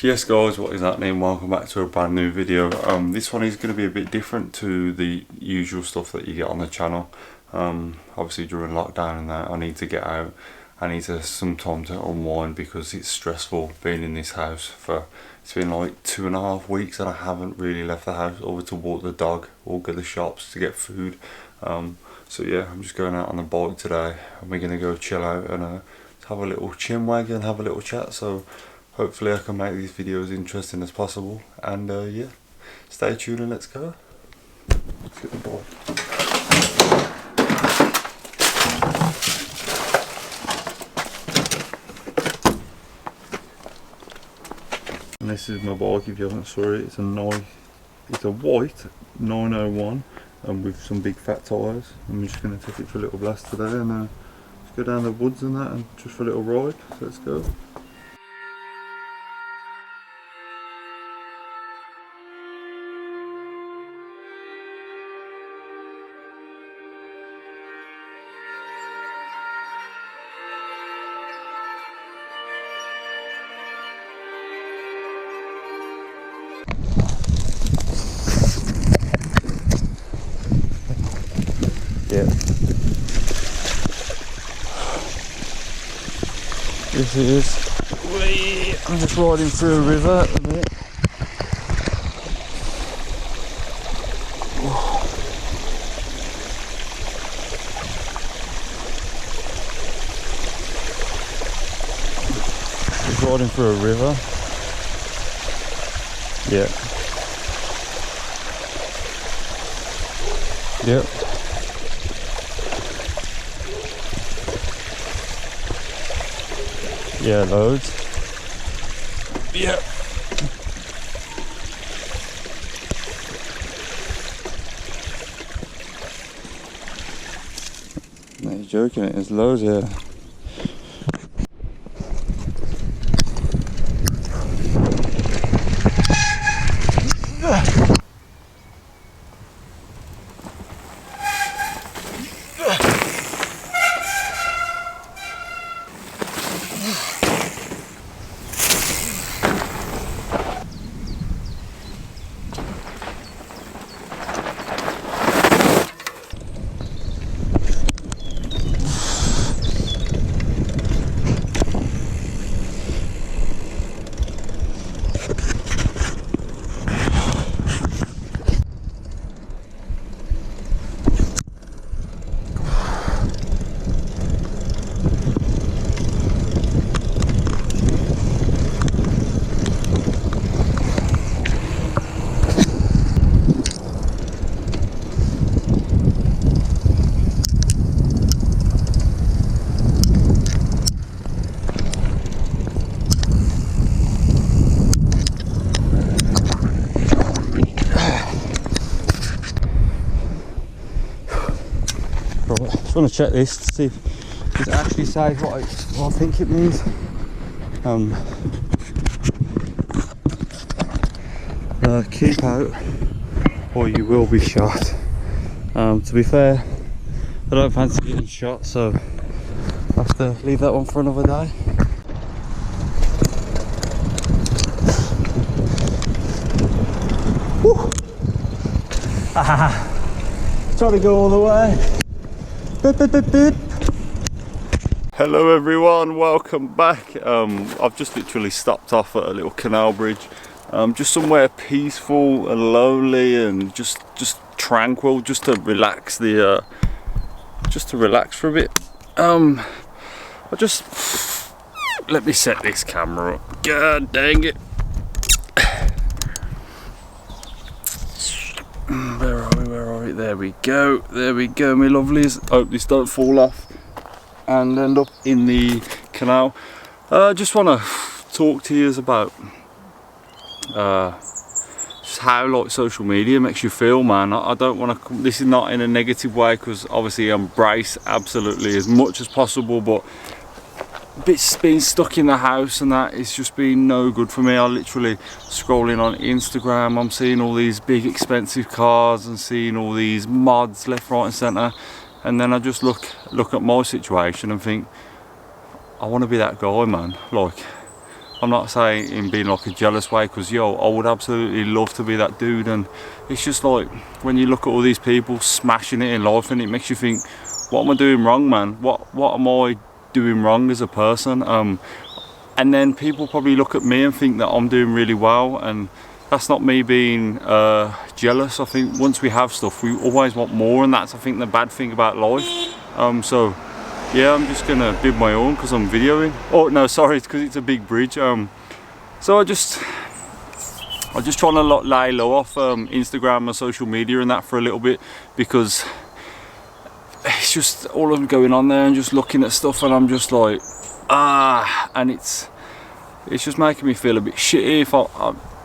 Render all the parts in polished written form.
Yes guys, what is happening? Welcome back to a brand new video. This one is going to be a bit different to the usual stuff that you get on the channel. Obviously during lockdown and that, I need to get out. I need some time to unwind because it's stressful being in this house it's been like 2.5 weeks and I haven't really left the house over to walk the dog or go to the shops to get food. So yeah, I'm just going out on the bike today and we're going to go chill out and have a little chin wag and have a little chat. So hopefully I can make these videos interesting as possible, and yeah, stay tuned and let's go. Let's get the ball. And this is my bike, if you haven't saw it. It's a white 901 and with some big fat tyres. I'm just going to take it for a little blast today and just go down the woods and that and just for a little ride. So let's go. Yeah. This is. I'm just riding through a river at the minute. Just riding through a river. Yeah. Yep. Yeah, loads. Yep. No, you're joking, there's loads here. I want to check this to see if it actually says what I think it means. Keep out or you will be shot. To be fair, I don't fancy getting shot, so I have to leave that one for another day. Woo! Trying to go all the way. Beep, beep, beep, beep. Hello everyone, welcome back. I've just literally stopped off at a little canal bridge, just somewhere peaceful and lonely and just tranquil, just to relax for a bit. Let me set this camera up. God dang it. Where are we? There we go, my lovelies. Hope this don't fall off and end up in the canal. Just want to talk to you about just how like social media makes you feel, man. I don't want to, this is not in a negative way, because obviously I embrace absolutely as much as possible, but being stuck in the house and that, it's just been no good for me. I literally scrolling on Instagram, I'm seeing all these big expensive cars and seeing all these mods left, right and centre, and then I just look at my situation and think, I want to be that guy, man. Like, I'm not saying in being like a jealous way, because yo, I would absolutely love to be that dude. And it's just like when you look at all these people smashing it in life, and it makes you think, what am I doing wrong, man? What am I doing wrong as a person? And then people probably look at me and think that I'm doing really well, and that's not me being jealous. I think once we have stuff, we always want more, and that's, I think, the bad thing about life. So yeah, I'm just gonna bid my own because I'm videoing. Oh no, sorry, it's because it's a big bridge. So I'm just trying to lay low off Instagram and social media and that for a little bit, because it's just all of them going on there and just looking at stuff, and I'm just like, and it's just making me feel a bit shitty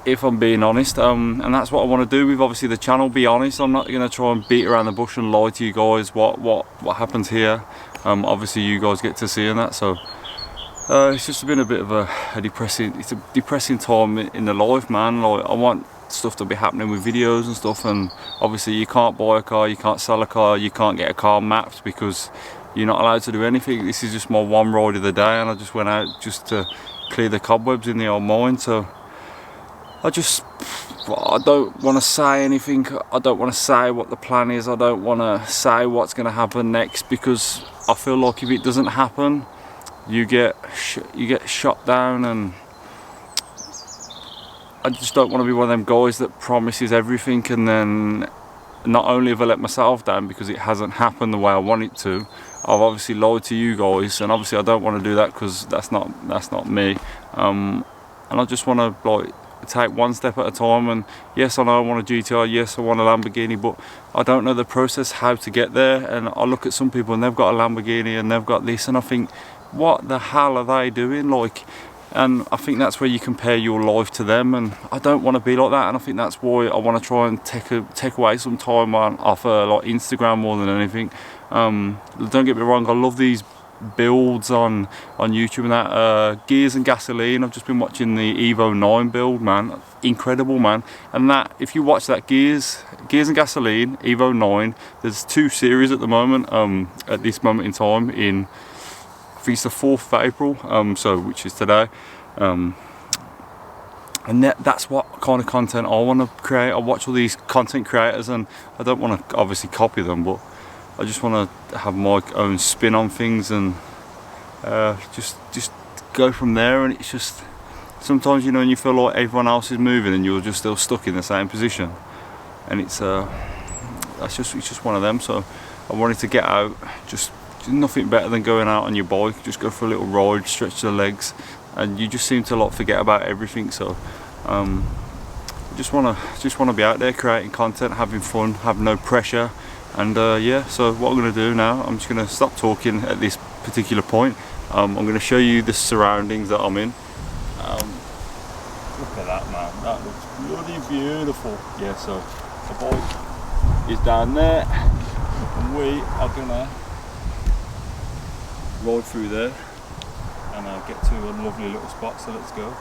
if I'm being honest. And that's what I want to do with obviously the channel, be honest. I'm not going to try and beat around the bush and lie to you guys what happens here. Obviously you guys get to see and that, so it's just been a bit of a depressing time in the life, man. Like, I want stuff to be happening with videos and stuff, and obviously you can't buy a car, you can't sell a car, you can't get a car mapped because you're not allowed to do anything. This is just my one ride of the day, and I just went out just to clear the cobwebs in the old mine. So I don't want to say anything. I don't want to say what the plan is. I don't want to say what's going to happen next, because I feel like if it doesn't happen, you get shot down, and I just don't want to be one of them guys that promises everything, and then not only have I let myself down because it hasn't happened the way I want it to, I've obviously lied to you guys, and obviously I don't want to do that because that's not me. And I just want to like take one step at a time. And yes, I know I want a GTR, yes I want a Lamborghini, but I don't know the process how to get there. And I look at some people and they've got a Lamborghini and they've got this, and I think, what the hell are they doing? Like, and I think that's where you compare your life to them, and I don't want to be like that. And I think that's why I want to try and take away some time off like Instagram more than anything. Don't get me wrong, I love these builds on YouTube and that. Gears and Gasoline, I've just been watching the Evo 9 build, man. Incredible, man. And that, if you watch that Gears and Gasoline Evo 9, there's 2 series at the moment, at this moment in time, in I think it's the 4th of April, so which is today. And that's what kind of content I want to create. I watch all these content creators, and I don't want to obviously copy them, but I just want to have my own spin on things, and just go from there. And it's just, sometimes, you know, when you feel like everyone else is moving and you're just still stuck in the same position, and it's just one of them. So I wanted to get out, just nothing better than going out on your bike, just go for a little ride, stretch the legs, and you just seem to like forget about everything. So just want to be out there creating content, having fun, have no pressure. And yeah, so what I'm going to do now, I'm just going to stop talking at this particular point. I'm going to show you the surroundings that I'm in. Look at that, man, that looks bloody beautiful. Yeah, so the bike is down there, and we are going to ride through there and get to a lovely little spot, so let's go.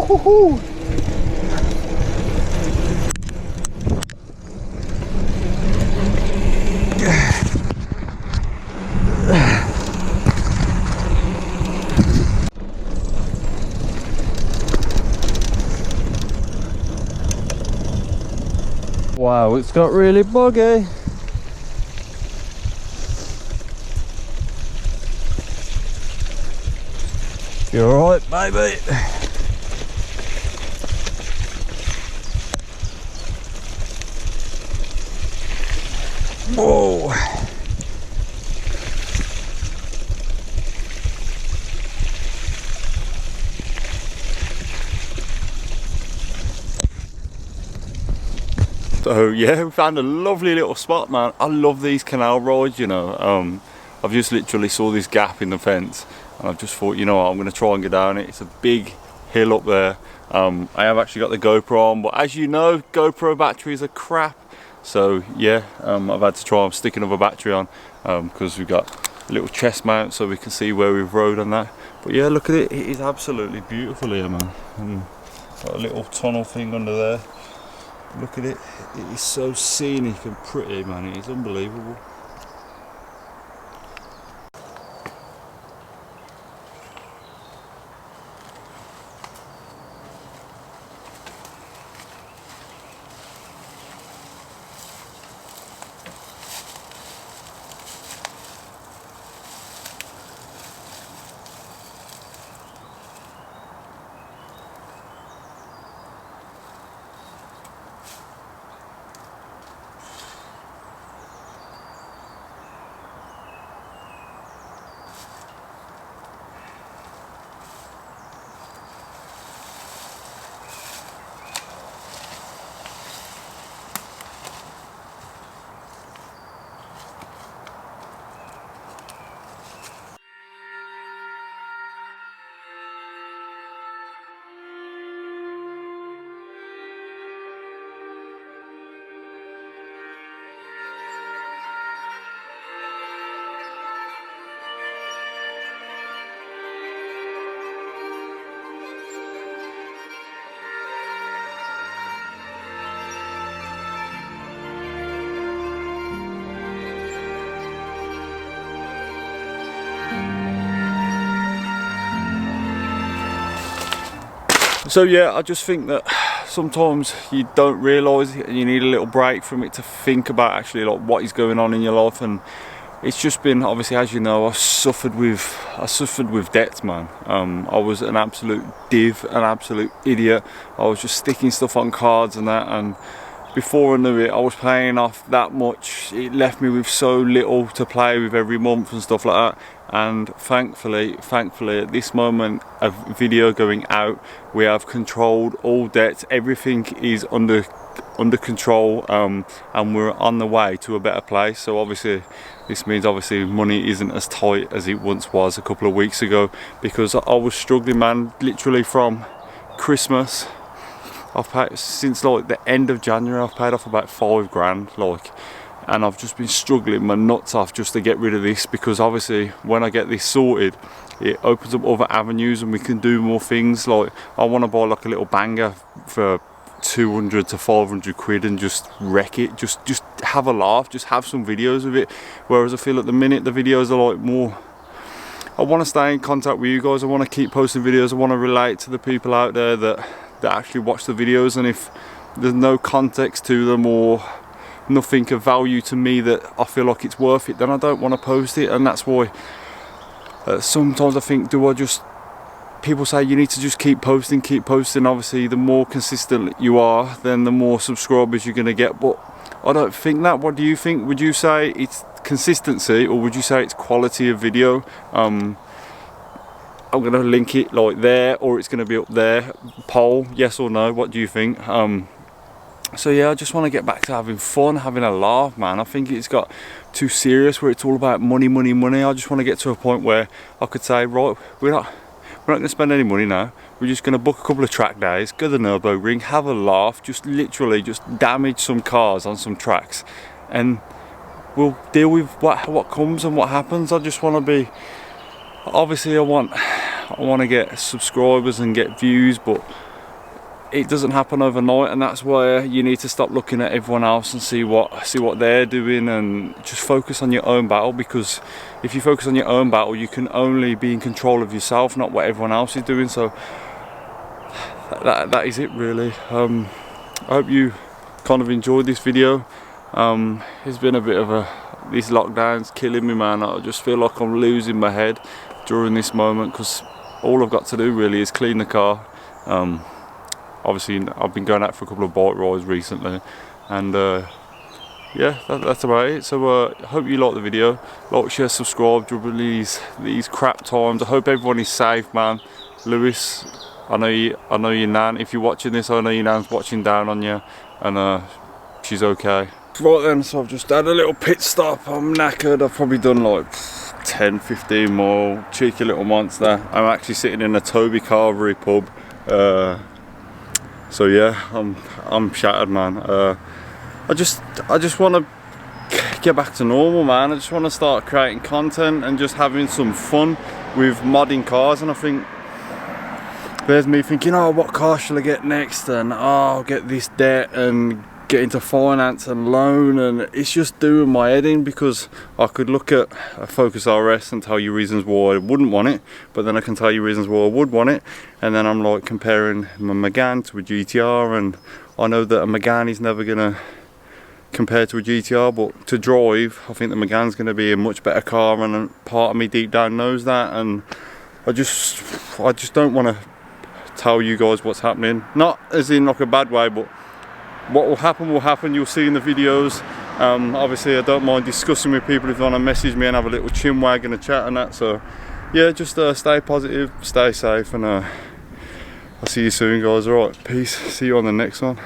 Woohoo! Wow, it's got really buggy. You alright, baby? Whoa. So yeah, we found a lovely little spot, man. I love these canal rides, you know. I've just literally saw this gap in the fence and I've just thought, you know what, I'm going to try and get down it. It's a big hill up there. I have actually got the GoPro on, but as you know, GoPro batteries are crap. So yeah, I've had to try and stick another battery on because we've got a little chest mount so we can see where we've rode on that. But yeah, look at it, it is absolutely beautiful here, man. Got a little tunnel thing under there. Look at it, it is so scenic and pretty, man, it is unbelievable. So yeah, I just think that sometimes you don't realise it and you need a little break from it to think about actually like what is going on in your life. And it's just been, obviously, as you know, I suffered with debts, man. I was an absolute div, an absolute idiot. I was just sticking stuff on cards and that, and before I knew it, I was paying off that much. It left me with so little to play with every month and stuff like that. And thankfully at this moment of video going out, we have controlled all debts. Everything is under control, and we're on the way to a better place. So obviously this means obviously money isn't as tight as it once was a couple of weeks ago, because I was struggling, man, literally from Christmas. I've paid, since like the end of January, I've paid off about £5 like, and I've just been struggling my nuts off just to get rid of this, because obviously when I get this sorted, it opens up other avenues and we can do more things. Like I want to buy like a little banger for 200 to 500 quid and just wreck it, just have a laugh, just have some videos of it. Whereas I feel at the minute the videos are like more, I want to stay in contact with you guys, I want to keep posting videos, I want to relate to the people out there that actually watch the videos, and if there's no context to them or nothing of value to me that I feel like it's worth it, then I don't want to post it. And that's why sometimes I think, people say you need to just keep posting. Obviously the more consistent you are, then the more subscribers you're going to get, but I don't think that. What do you think? Would you say it's consistency, or would you say it's quality of video? I'm going to link it like there, or it's going to be up there. Poll, yes or no, what do you think? So yeah, I just want to get back to having fun, having a laugh, man. I think it's got too serious where it's all about money. I just want to get to a point where I could say, right, we're not going to spend any money now. We're just going to book a couple of track days, go to the Nürburgring, have a laugh, just literally just damage some cars on some tracks, and we'll deal with what comes and what happens. I just want to be, obviously I want to get subscribers and get views, but it doesn't happen overnight, and that's where you need to stop looking at everyone else and see what they're doing, and just focus on your own battle. Because if you focus on your own battle, you can only be in control of yourself, not what everyone else is doing. So that is it really. I hope you kind of enjoyed this video. It's been a bit of these lockdowns killing me, man. I just feel like I'm losing my head during this moment, because all I've got to do really is clean the car. Obviously I've been going out for a couple of bike rides recently, and yeah, that's about it. So I hope you like the video. Like, share, subscribe during these crap times. I hope everyone is safe, man. Lewis, I know your nan, if you're watching this, I know your nan's watching down on you, and she's okay. Right then, so I've just had a little pit stop. I'm knackered. I've probably done like 10-15 more. Cheeky little monster. I'm actually sitting in a Toby Carvery pub. So yeah, I'm shattered, man. I just want to get back to normal, man. I just want to start creating content and just having some fun with modding cars. And I think there's me thinking, oh, what car shall I get next? And oh, I'll get this debt and get into finance and loan, and it's just doing my head in, because I could look at a Focus RS and tell you reasons why I wouldn't want it, but then I can tell you reasons why I would want it, and then I'm like comparing my Megane to a GTR, and I know that a Megane is never gonna compare to a GTR, but to drive, I think the Megane's gonna be a much better car, and part of me deep down knows that, and I just don't want to tell you guys what's happening, not as in like a bad way, but what will happen, you'll see in the videos. Obviously I don't mind discussing with people if they want to message me and have a little chin wag and a chat and that. So yeah, just stay positive, stay safe, and I'll see you soon, guys. Alright, peace, see you on the next one.